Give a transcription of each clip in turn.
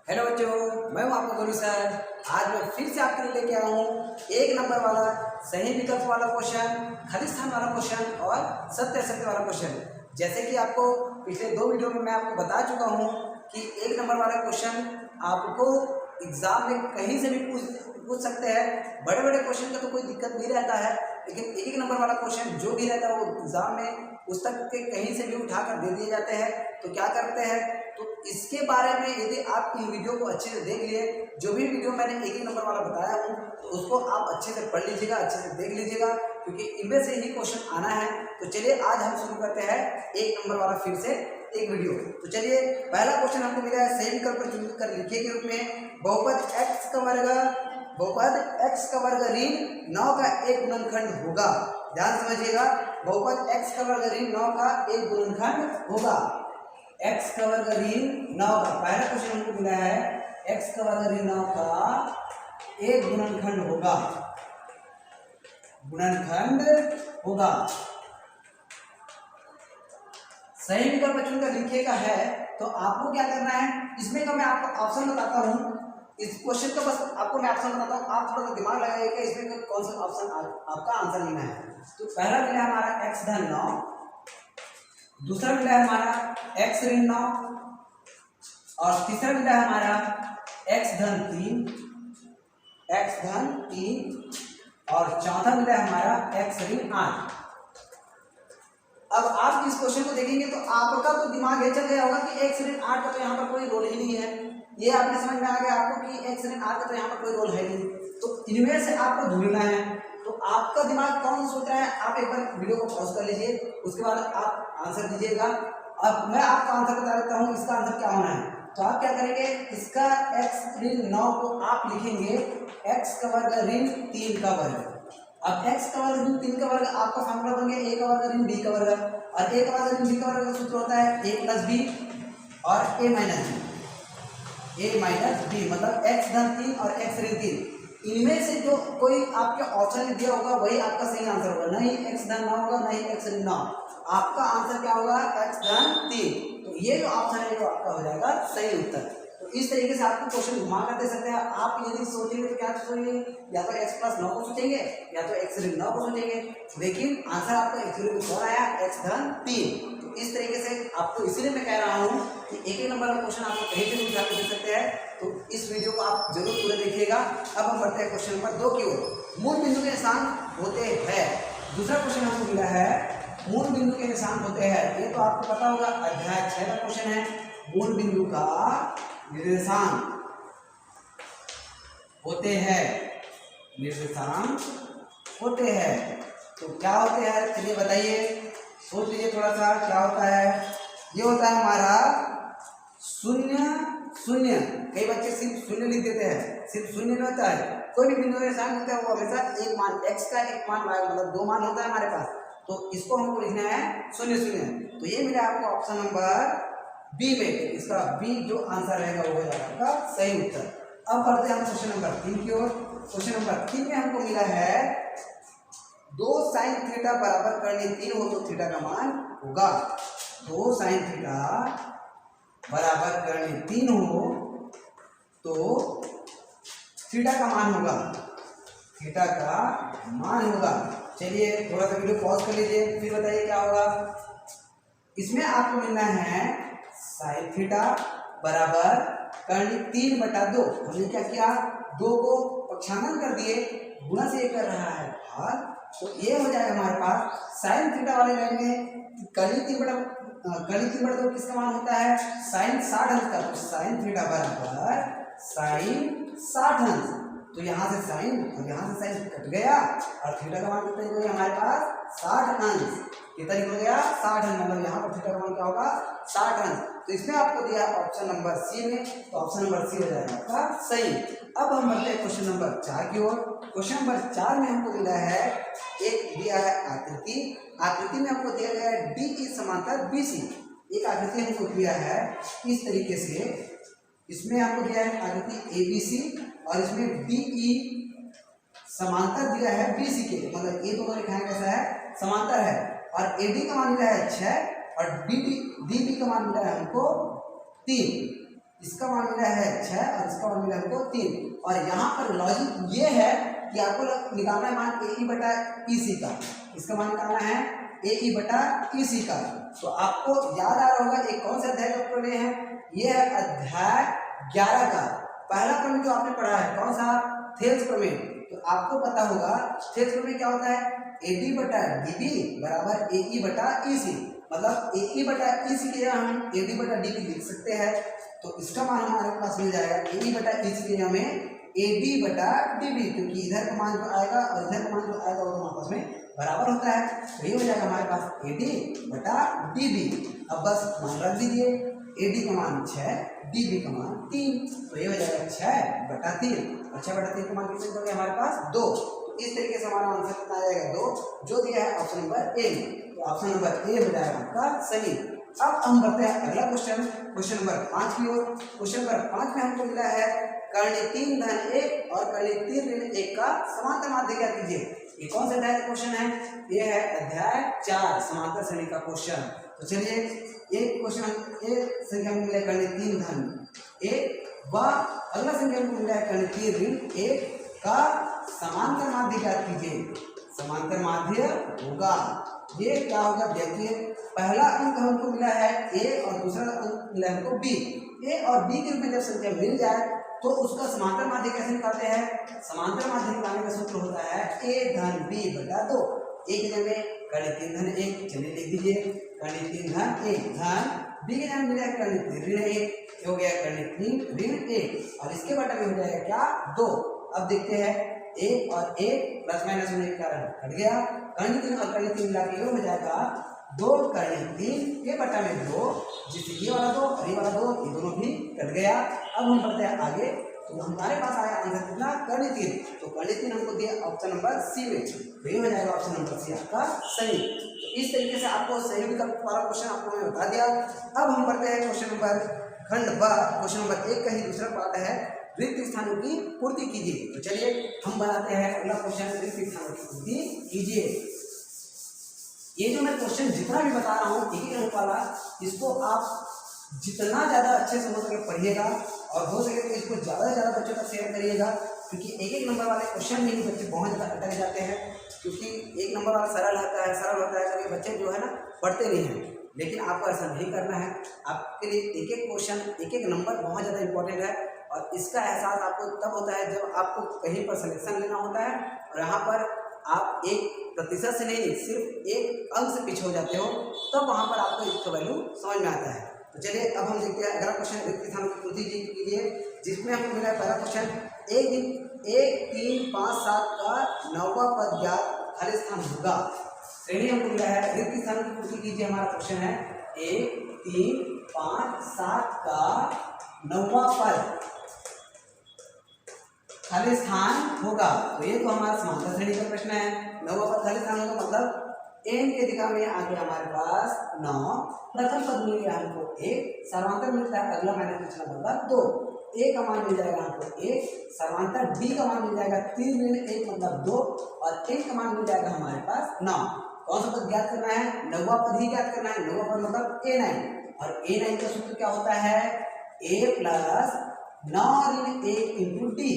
Hello बच्चों, मैं हूं आपका गुरु सर। आज मैं फिर से आपके लिए लेके आया हूँ एक नंबर वाला सही विकल्प वाला क्वेश्चन, खाली स्थान वाला क्वेश्चन और सत्य असत्य वाला क्वेश्चन। जैसे कि आपको पिछले दो वीडियो में मैं आपको बता चुका हूँ कि एक नंबर वाला क्वेश्चन आपको एग्जाम में कहीं से भी पूछ सकते हैं। बड़े बड़े क्वेश्चन का तो कोई दिक्कत नहीं रहता है, लेकिन एक नंबर वाला क्वेश्चन जो भी रहता है वो एग्जाम में पुस्तक के कहीं से भी उठाकर दे दिए जाते हैं। तो क्या करते हैं, तो इसके बारे में यदि आप इन वीडियो को अच्छे से देख लिए, जो भी वीडियो मैंने एक नंबर वाला बताया हूँ तो उसको आप अच्छे से पढ़ लीजिएगा, अच्छे से देख लीजिएगा, क्योंकि इनमें से ही क्वेश्चन आना है। तो चलिए आज हम शुरू करते हैं एक नंबर वाला फिर से एक वीडियो। तो चलिए, पहला क्वेश्चन हमको मिला है सही विकल्प पर चुनकर लिखिए के रूप में बहुपद x का वर्ग ऋण 9 का एक गुणनखंड होगा। ध्यान समझिएगा, बहुपद x का वर्ग ऋण 9 का एक गुणनखंड होगा। x का वर्ग ऋण 9 का पहला क्वेश्चन हमको मिला है, x का वर्ग ऋण 9 का एक गुणनखंड होगा, सही विकल्प चुनकर लिखिएगा है। तो आपको क्या करना है, इसमें का मैं आपको ऑप्शन बताता हूँ। इस क्वेश्चन का बस आपको मैं ऑप्शन बताता हूँ, आप थोड़ा सा दिमाग लगाइए कि इसमें कौन सा ऑप्शन आपका आंसर लेना है। तो पहला मिला है हमारा x धन 9, दूसरा मिला है हमारा x ऋण 9 और तीसरा मिला है हमारा x धन 3 और चौथा मिला है हमारा x ऋण 8। अब आप इस क्वेश्चन को देखेंगे तो आपका तो दिमाग ये चल गया होगा कि x ऋण 8 का तो यहाँ पर कोई रोल ही नहीं है। ये आपने समझ में आ गया आपको कि x ऋण 8 का तो यहाँ पर कोई रोल है नहीं। तो इनमें से आपको ढूंढना है। तो आपका दिमाग कौन सोच रहा है, आप एक बार वीडियो को पॉज कर लीजिए, उसके बाद आप आंसर दीजिएगा। अब मैं आपका आंसर बता देता हूँ, इसका आंसर क्या होना है। तो आप क्या करेंगे, इसका x ऋण 9 को आप लिखेंगे x का वर्ग ऋण 3 का वर्ग। अब x का वर्ग ऋण 3 का वर्ग आपका फॉर्मूला बन गया a का वर्ग ऋण b का वर्ग, और a का वर्ग ऋण b का वर्ग का सूत्र होता है a प्लस b और a माइनस b, मतलब x धन 3 और x ऋण 3। इनमें से जो कोई आपके ऑप्शन में दिया होगा वही आपका सही आंसर होगा, नहीं x धन 9 होगा, नहीं x ऋण 9। आपका आंसर क्या होगा, x धन 3। तो ये जो ऑप्शन है वो आपका हो जाएगा सही उत्तर। तो इस तरीके से आपको क्वेश्चन घुमा कर दे सकते हैं। आप यदि सोचेंगे तो क्या सोचेंगे, या तो x प्लस 9 को सोचेंगे या तो x ऋण 9 को सोचेंगे, लेकिन आंसर आपका एक्चुअली में कौन आया, x धन 3। तो इस तरीके से आपको इसीलिए मैं कह रहा हूँ कि एक नंबर का क्वेश्चन आपको कहीं से भी उठा के दे सकते हैं। तो इस वीडियो को आप जरूर पूरे देखिएगा। अब हम बढ़ते हैं क्वेश्चन नंबर 2 की ओर। मूल बिंदु के निशान होते हैं। दूसरा क्वेश्चन हमको मिला है मूल बिंदु के निशान होते हैं। ये तो आपको पता होगा, अध्याय 6 का क्वेश्चन है। मूल बिंदु का निर्देशांक होते हैं, तो क्या होते हैं, चलिए बताइए, सोच लीजिए थोड़ा सा क्या होता है। ये होता है हमारा शून्य। कई बच्चे सिर्फ शून्य लिख देते हैं, सिर्फ शून्य नहीं होता है। कोई भी बिंदु का निशान होता है वो हमेशा एक मान x का एक मान y, मतलब 2 मान होता है हमारे पास। तो इसको हमको लिखना है 0 तो ये मिला आपको ऑप्शन नंबर बी में। इसका बी जो आंसर रहेगा वो है आपका सही उत्तर। अब बढ़ते हैं हम क्वेश्चन नंबर 3 की ओर। क्वेश्चन नंबर 3 में हमको मिला है 2 sin थीटा बराबर करनी 3 हो तो थीटा का मान होगा। 2 sin थीटा बराबर करनी 3 हो तो थीटा का मान होगा। चलिए थोड़ा सा वीडियो पॉज कर लीजिए, फिर बताइए क्या होगा। इसमें आपको मिलना है sin थीटा बराबर करनी 3/2। हमने क्या किया, 2 को पक्षांतर कर दिए, गुणा से कर रहा है भाग, तो ये हो जाएगा हमारे पास sin थीटा वाले लाइन में करनी 3/2 किसका मान होता है, sin 60 अंश का। तो sin थीटा बराबर sin 60 अंश। तो यहाँ से sin और यहाँ से sin कट गया और थीटा का मान कितना निकल गया हमारे पास, 60 अंश। कितना निकल गया, 60 अंश, मतलब यहाँ पर थीटा का मान क्या होगा, 60 अंश। तो इसमें आपको दिया ऑप्शन नंबर सी में, तो ऑप्शन नंबर सी हो जाएगा आपका सही। अब हम बढ़ते हैं क्वेश्चन नंबर 4 की ओर। क्वेश्चन नंबर 4 में हमको मिला है, एक दिया है आकृति में हमको दिया गया है डी की समांतर BC। एक आकृति हमको दिया है इस तरीके से, इसमें हमको दिया है आकृति ABC और इसमें DE समांतर दिया है BC के, मतलब ये दोनों रेखाएं कैसा है, समांतर है। और AD का मान मिला है 6 और DB का मान मिला है हमको 3। इसका मान मिला है 6 और इसका मान मिला है हमको 3। और यहाँ पर लॉजिक ये है कि आपको निकालना है मान ए ई बटा ई सी का। इसका मान निकालना है ए ई बटा ई सी का। तो आपको याद आ रहा होगा एक कौन सा अध्याय का प्रमेय है, ये है अध्याय 11 का पहला प्रमेय जो आपने पढ़ा है, कौन सा, थेल्स प्रमेय। तो आपको पता होगा थेल्स प्रमेय क्या होता है, ए डी बटा डी बी बराबर ए ई बटा ई सी। मतलब ए ई बटा ई सी की जगह हम ए डी बटा डी बी लिख सकते हैं। तो इसका मान हमारे पास मिल जाएगा ए ई बटा ई सी की जगह हमें ए डी बटा डी बी, क्योंकि इधर का मान जो आएगा और इधर का मान जो आएगा वो आपस में बराबर होता है। तो ये हो जाएगा हमारे पास ए डी बटा डी बी। अब बस मान रख दीजिए, ए डी का मान 6, डी बी का मान 3। तो ये हो जाएगा 6 बटा 3 और 6 बटा 3 का मान कितने हो गया हमारे पास 2। तो इस तरीके से हमारा आंसर कितना आ जाएगा 2, जो दिया है ऑप्शन नंबर ए। तो ऑप्शन नंबर ए हो जाएगा आपका सही। अब हम बढ़ते हैं अगला क्वेश्चन, क्वेश्चन नंबर 5 की ओर। क्वेश्चन नंबर 5 में हमको मिला है कर्णीय 3 धन 1 और कर्णीय 3 ऋण 1 का समांतर माध्य ज्ञात कीजिए। ये कौन सा अध्याय का क्वेश्चन है, ये है अध्याय 4 समांतर श्रेणी का क्वेश्चन। तो चलिए एक क्वेश्चन, एक संख्या में मिला कर्णीय 3 धन 1 व अगला संख्या में मिला है कर्णीय 3 ऋण 1 का समांतर माध्य ज्ञात कीजिए। समांतर माध्य होगा, ये क्या होगा, देखिए पहला अंक हमको मिला है ए और दूसरा अंक मिला है हमको बी। ए और बी के रूप में जब संख्या मिल जाए तो उसका समांतर माध्य कैसे निकालते हैं, समांतर माध्य निकालने का सूत्र होता है ए धन बी बटा 2। ए के जगह कर्णीय 3 धन 1, चलिए लिख दीजिए कर्णीय 3 धन 1 धन बी के जगह मिला है कर्णीय 3 ऋण 1, हो गया कर्णीय 3 ऋण 1 और इसके बटा में हो जाएगा क्या 2। अब देखते हैं 1 और 1 प्लस माइनस होने के कारण कट गया, कर्णीय 3 और कर्णीय 3 मिला के हो जाएगा 2 कर्णीय 3 के बटा में 2, जिससे ये वाला 2 और ये वाला 2 ये दोनों भी कट गया। अब हम बढ़ते हैं आगे। तो हमारे पास आया आंसर कितना, कर्णीय 3। तो कर्णीय 3 हमको दिया ऑप्शन नंबर सी में, तो ये हो जाएगा ऑप्शन नंबर सी आपका सही। तो इस तरीके से आपको सही विकल्प वाला क्वेश्चन आपको मैंने बता दिया। अब हम बढ़ते हैं क्वेश्चन नंबर खंड ब, क्वेश्चन नंबर 1 का ही दूसरा पार्ट है रिक्त स्थानों की पूर्ति कीजिए। तो चलिए हम बनाते हैं अगला क्वेश्चन, रिक्त स्थानों की पूर्ति कीजिए। ये जो मैं क्वेश्चन जितना भी बता रहा हूँ एक ही अंक वाला, इसको आप जितना ज़्यादा अच्छे से हो सके पढ़िएगा और हो सके तो इसको ज़्यादा से ज़्यादा बच्चों तक शेयर करिएगा, क्योंकि एक एक नंबर वाले क्वेश्चन में ही बच्चे बहुत ज़्यादा अटक जाते हैं। क्योंकि एक नंबर वाला सरल होता है कभी बच्चे जो है ना पढ़ते नहीं हैं, लेकिन आपको ऐसा नहीं करना है। आपके लिए एक एक क्वेश्चन एक एक नंबर बहुत ज़्यादा इंपॉर्टेंट है और इसका एहसास आपको तब होता है जब आपको कहीं पर सिलेक्शन लेना होता है और यहाँ पर आप 1% से नहीं सिर्फ 1 अंक से पीछे हो जाते हो, तब वहाँ पर आपको इसका वैल्यू समझ में आता है। तो चलिए अब हम देखते हैं अगला क्वेश्चन रिक्त स्थानों की पूर्ति कीजिए, जिसमें हमको मिला है पहला क्वेश्चन 1 3 5 7 का 9वां पद ज्ञात खाली स्थान होगा। श्रेणी हमको मिला है रिक्त स्थानों की पूर्ति कीजिए। हमारा क्वेश्चन है 1 3 5 7 का 9वां पद खाली स्थान होगा। तो ये तो हमारा समांतर श्रेणी का प्रश्न है। 9वां पद खाली स्थान होगा मतलब n के दिशा में आगे हमारे पास 9, प्रथम पद मिल गया हमको 1, सर्वांतर मिलता है अगला मैंने पूछना मतलब 2, a का मान मिल जाएगा हमको 1, सर्वांतर b का मान मिल जाएगा 3 ऋण 1 मतलब 2 और n का मान मिल जाएगा हमारे पास 9। कौन सा पद ज्ञात करना है, 9वां पद ही ज्ञात करना है। 9वां पद मतलब a9 और a9 का सूत्र क्या होता है a प्लस 9 ऋण 1 इंटू डी।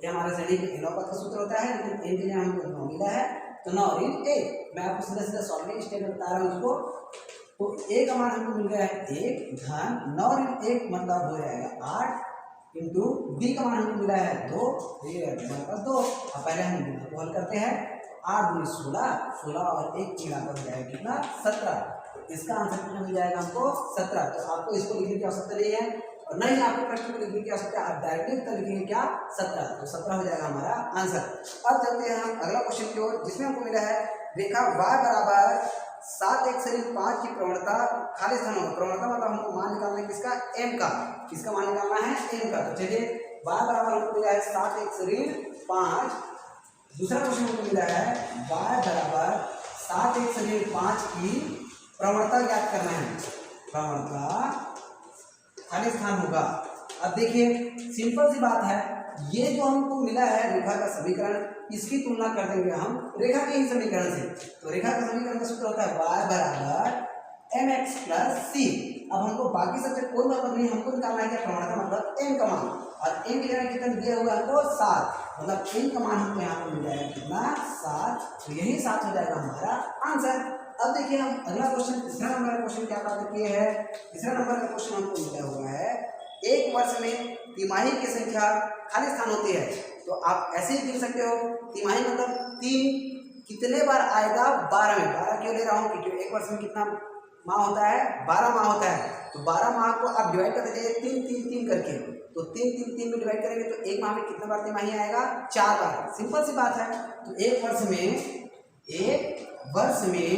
ये हमारे श्रेणी के 9 पद का सूत्र होता है, लेकिन n के लिए हमको 9 मिला है तो 9 ऋण 1। मैं आपको सीधा सीधा सॉल्विंग स्टेप में बता रहा हूँ इसको। तो a का मान हमको मिल गया है 1 धन 9 ऋण 1 मतलब हो जाएगा 8 इंटू b का मान हमको मिला है 2, ये हमारे पास 2। अब पहले हम को हल करते हैं। 8 दूनी 16 और 1 मिलाकर हो जाएगा कितना 17। तो इसका आंसर कितना मिल जाएगा हमको 17। तो आपको इसको लिखने की आवश्यकता नहीं है और नहीं आपको प्रश्न को लिखने की आवश्यकता, आप डायरेक्टली उत्तर लिखेंगे क्या 17। तो 17 हो जाएगा हमारा आंसर। अब चलते हैं हम अगला क्वेश्चन की ओर, जिसमें हमको मिला है रेखा y बराबर 7x ऋण 5 की प्रवणता खाली स्थान होगा। प्रवणता मतलब हमको मान निकालना है किसका, m का। किसका मान निकालना है, m का। तो चलिए y बराबर हमको मिला है 7x ऋण 5। दूसरा क्वेश्चन हमको मिला है y बराबर 7x ऋण 5 की प्रवणता ज्ञात करना है। प्रवणता खाली स्थान होगा। अब देखिए सिंपल सी बात है, ये जो हमको मिला है रेखा का समीकरण, इसकी तुलना कर देंगे हम रेखा के ही समीकरण से। तो रेखा का समीकरण का सूत्र होता है y बराबर mx प्लस c। अब हमको बाकी सबसे कोई मतलब नहीं, हमको निकालना है क्या प्रमाणता मतलब n का मान, और n की जगह कितना दिया हुआ है हमको 7, मतलब n का मान हमको यहाँ पर मिल जाएगा कितना 7, तो यही 7 हो जाएगा हमारा आंसर। अब देखिए हम अगला क्वेश्चन, तीसरा नंबर का क्वेश्चन क्या प्राप्त किए हैं। तीसरा नंबर का क्वेश्चन हमको मिला हुआ है एक वर्ष में तिमाही की संख्या खाली स्थान होती है, तो आप ऐसे ही लिख सकते हो तिमाही मतलब 3 कितने बार आएगा 12 में, 12 क्यों ले रहा हूँ क्योंकि एक वर्ष में कितना माह होता है 12 माह होता है, तो 12 माह को आप डिवाइड करते जाइए 3 3 3 करके, तो 3 3 3 में डिवाइड करेंगे तो एक माह में कितने बार तिमाही आएगा 4 बार, सिंपल सी बात है। तो एक वर्ष में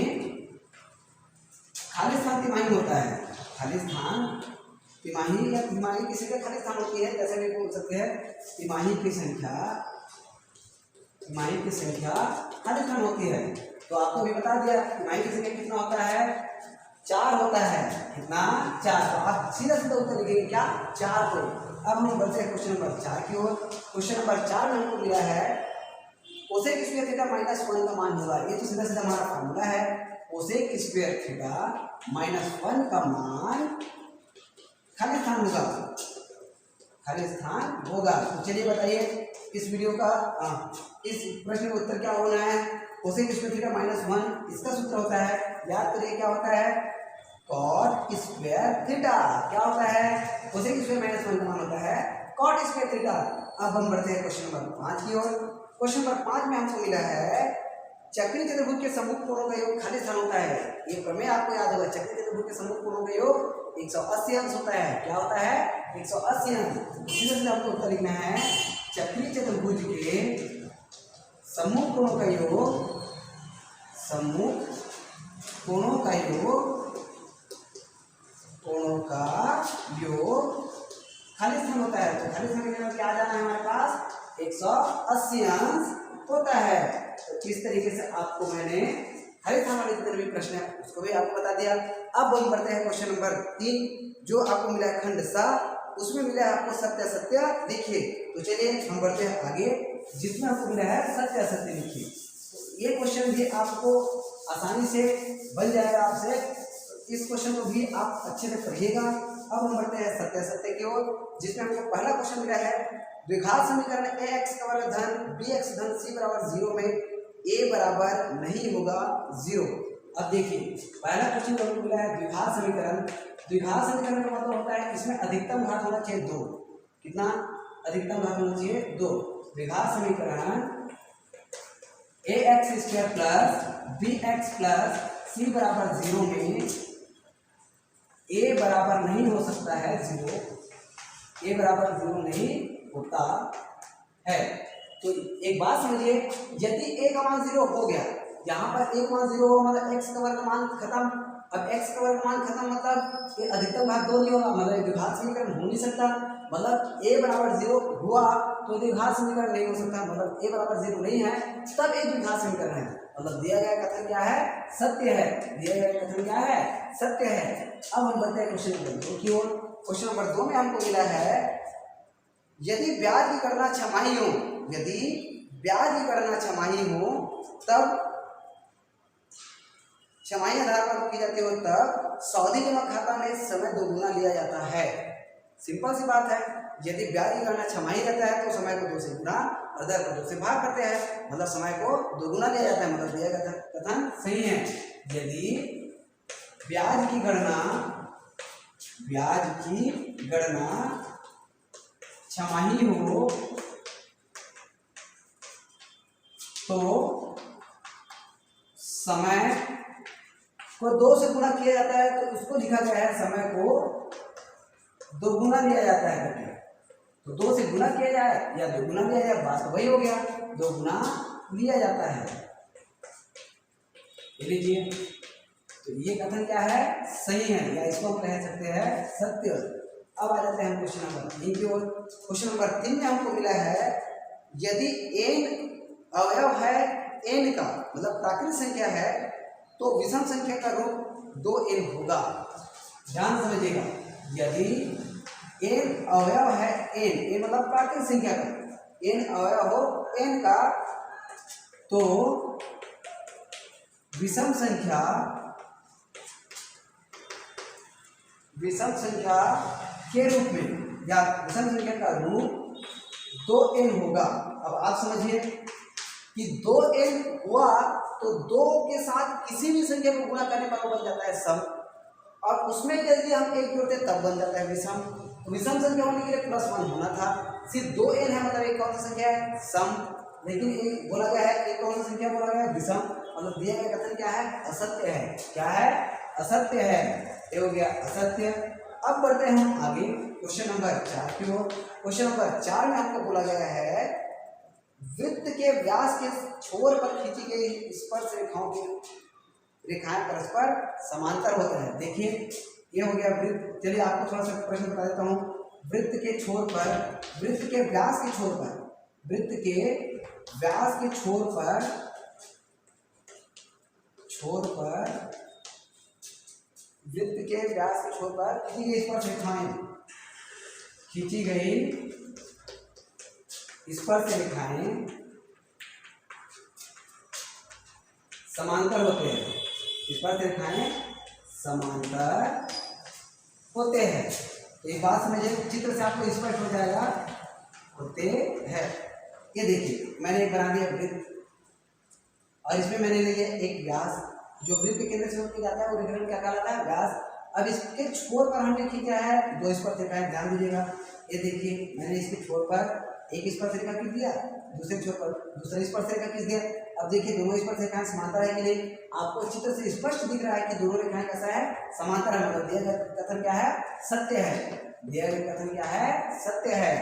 खाली स्थान तिमाही होता है, खाली स्थान तिमाही या तिमाही की संख्या खाली स्थान होती है, जैसे भी बोल सकते हैं तिमाही की संख्या खाली स्थान होती है। तो आपको भी बता दिया तिमाही की संख्या कितना होता है 4 होता है, कितना 4, तो आप सीधा सीधा उत्तर लिखेंगे क्या 4 को। अब हम बढ़ते हैं क्वेश्चन नंबर 4 की ओर। क्वेश्चन नंबर 4 में हमको मिला है कोसेक स्क्वायर थीटा माइनस 1 का मान होगा, ये तो सीधा सीधा हमारा फार्मूला है, कोसेक स्क्वायर थीटा माइनस 1 का मान खाली स्थान होगा। तो चलिए बताइए इस वीडियो का इस प्रश्न का उत्तर क्या होना है। कोसेक स्क्वायर थीटा माइनस 1 इसका सूत्र होता है, याद करिए क्या होता है कॉट स्क्वायर थीटा, क्या होता है कोसेक स्क्वायर माइनस 1 का मान होता है कॉट स्क्वायर थीटा। अब हम बढ़ते हैं क्वेश्चन नंबर 5 की ओर। क्वेश्चन नंबर 5 में हमको मिला है चक्रीय चतुर्भुज के सम्मुख कोणों का योग खाली स्थान होता है। ये प्रमेय आपको याद होगा, चक्रीय चतुर्भुज के सम्मुख कोणों का योग 180 अंश होता है, क्या होता है 180 अंश। इसी से आपको उत्तर लिखना है चक्रीय चतुर्भुज के सम्मुख कोणों का योग खाली स्थान होता है, तो खाली स्थान के लिए क्या आ जाना है हमारे पास 180 अंश होता है। तो इस तरीके से आपको मैंने खाली स्थान वाले जितने भी प्रश्न है उसको भी आपको बता दिया। अब हम बढ़ते हैं क्वेश्चन नंबर 3 जो आपको मिला है खंड सा, उसमें मिला है आपको सत्य असत्य लिखिए। तो चलिए हम बढ़ते हैं आगे, जिसमें आपको मिला है सत्य असत्य लिखिए। तो ये क्वेश्चन भी आपको आसानी से बन जाएगा आपसे, इस क्वेश्चन को भी आप अच्छे से पढ़िएगा। अब हम बढ़ते हैं सत्य असत्य की ओर, जिसमें हमको पहला क्वेश्चन मिला है द्विघात समीकरण ax का वर्ग धन bx धन c बराबर 0 में a बराबर नहीं होगा 0। अब देखिए पहला क्वेश्चन हमको मिला है द्विघात समीकरण। द्विघात समीकरण का मतलब होता है इसमें अधिकतम घात होना चाहिए 2, कितना अधिकतम घात होना चाहिए 2। द्विघात समीकरण ax square plus bx plus c बराबर 0 में a बराबर नहीं हो सकता है 0, a बराबर 0 नहीं होता है। तो एक बात समझिए, यदि a का मान 0 हो गया, यहाँ पर a का मान 0 हो मतलब x का वर्ग मान खत्म। अब x का वर्ग मान खत्म मतलब ये अधिकतम घात 2 नहीं होगा, मतलब द्विघात समीकरण हो नहीं सकता। मतलब a बराबर 0 हुआ तो द्विघात समीकरण नहीं हो सकता, मतलब a बराबर 0 नहीं है तब एक द्विघात समीकरण है, मतलब दिया गया कथन क्या है सत्य है, दिया गया कथन क्या है सत्य है। अब हम बढ़ते हैं क्वेश्चन नंबर 2 की ओर। क्वेश्चन नंबर 2 में हमको मिला है यदि ब्याज की गणना छमाही हो, यदि ब्याज की गणना छमाही हो तब छमाही आधार पर की जाती हो तब सावधि जमा खाता में समय 2 गुना लिया जाता है। सिंपल सी बात है, यदि ब्याज की गणना छमाही रहता है तो समय को 2 से गुना और दर को 2 से भाग करते हैं, मतलब समय को 2 गुना लिया जाता है, मतलब दिया गया कथन सही है। यदि ब्याज की गणना छमाही हो तो समय को 2 से गुणा किया जाता है, तो उसको लिखा गया है समय को 2 गुना लिया जाता है करके। तो 2 से गुना किया जाए या 2 गुना लिया जाए, बात तो वही हो गया, 2 गुना लिया जाता है। लीजिए तो ये कथन क्या है सही है, या इसको हम कह सकते हैं सत्य। अब आ जाते हैं हम क्वेश्चन नंबर 3 की ओर। क्वेश्चन नंबर 3 में हमको मिला है यदि n अवयव है n का, मतलब प्राकृत संख्या है, तो विषम संख्या का रूप 2n होगा। ध्यान समझिएगा, यदि n अवयव है n मतलब प्राकृत संख्या का, n अवयव हो n का तो विषम संख्या विषम संख्या के रूप में या विषम संख्या का रूप 2n होगा। अब आप समझिए कि 2n हुआ तो 2 के साथ किसी भी संख्या को गुणा करने पर वो बन जाता है सम, और उसमें यदि हम 1 जोड़ते हैं तब बन जाता है विषम। तो विषम संख्या होने के लिए +1 होना था, सिर्फ 2n है मतलब एक कौन सी संख्या है सम, लेकिन एक बोला गया है एक कौन सी संख्या बोला गया है विषम, मतलब दिया गया कथन क्या है असत्य है। क्या है असत्य है, ये हो गया असत्य। अब बढ़ते हैं हम आगे क्वेश्चन नंबर 4 की ओर। क्वेश्चन नंबर 4 में हमको बोला गया है वृत्त के व्यास के छोर पर खींची गई स्पर्श रेखाओं की रेखाएं परस्पर समांतर होते हैं। देखिए ये हो गया वृत्त। चलिए आपको थोड़ा सा प्रश्न बता देता हूँ। वृत्त के छोर पर, वृत्त के व्यास के छोर पर, वृत्त के व्यास के छोर पर वृत्त के व्यास के छोर पर खींची गई स्पर्श रेखाएं, खींची गई स्पर्श रेखाएं समांतर होते हैं, स्पर्श रेखाएं समांतर होते हैं। तो एक बात समझिए, चित्र से आपको स्पष्ट हो जाएगा होते हैं। ये देखिए मैंने एक बना दिया वृत्त और इसमें मैंने ले लिया एक व्यास, जो वृत्त के केंद्र से होकर जाता है वो रेखाखंड क्या कहलाता है व्यास। अब इसके छोर पर हमने खींचा है 2 स्पर्श रेखाएं, ध्यान दीजिएगा। ये देखिए मैंने इसके छोर पर एक स्पर्श रेखा खींच दिया, दूसरे छोर पर दूसरा स्पर्श रेखा खींच दिया। अब देखिए दोनों स्पर्श रेखाएं समांतर है कि नहीं, आपको अच्छी तरह से स्पष्ट दिख रहा है कि दोनों रेखाएं कैसा है समांतर है, मतलब दिया गया कथन क्या है सत्य है, दिया गया कथन क्या है सत्य है।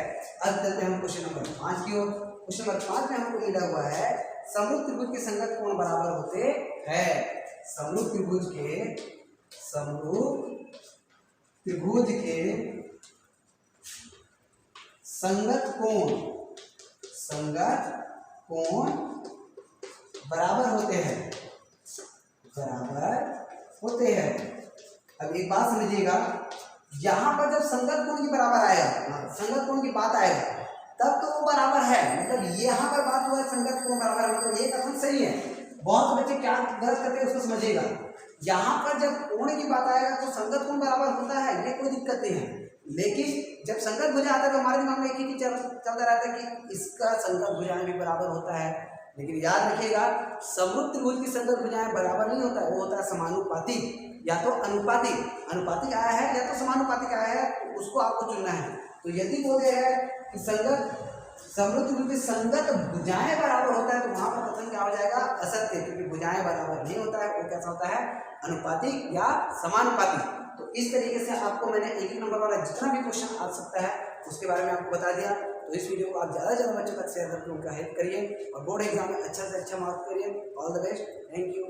अब चलते हैं हम क्वेश्चन नंबर 5 की ओर। क्वेश्चन नंबर 5 में हमको मिला हुआ है समरूप त्रिभुज के संगत कोण बराबर होते हैं। समरूप त्रिभुज के संगत कोण बराबर होते हैं, अब एक बात समझिएगा, यहां पर जब संगत कोण के बराबर आएगा, संगत कोण की बात आएगा तब तो वो बराबर है, मतलब यहाँ पर बात हुआ है संगत कोण बराबर है, मतलब ये कथन सही है। बहुत बच्चे क्या गलत करते हैं उसको समझिएगा, यहाँ पर जब कोण की बात आएगा तो संगत कोण बराबर होता है, ये कोई दिक्कत नहीं है। लेकिन जब संगत भुजा आता है तो हमारे दिमाग में एक ही चलता रहता है कि इसका संगत भुजाएं भी बराबर होता है। लेकिन याद रखिएगा समरूप त्रिभुज की संगत भुजाएं बराबर नहीं होता है, वो होता है समानुपातिक या तो अनुपातिक। अनुपातिक आया है या तो समानुपातिक आया है, उसको आपको चुनना है। तो यदि बोले है कि समरूप त्रिभुज की संगत भुजाएं बराबर होता है तो वहां पर कथन क्या हो जाएगा असत्य, क्योंकि भुजाएं बराबर नहीं होता है, वो कैसा होता है अनुपातिक या समानुपातिक। तो इस तरीके से आपको मैंने एक नंबर वाला जितना भी क्वेश्चन आ सकता है उसके बारे में आपको बता दिया। तो इस वीडियो को आप ज़्यादा से ज़्यादा बच्चों तक शेयर करके उनका हेल्प करिए और बोर्ड एग्जाम में अच्छा से अच्छा मार्क्स करिए। All the best, thank you.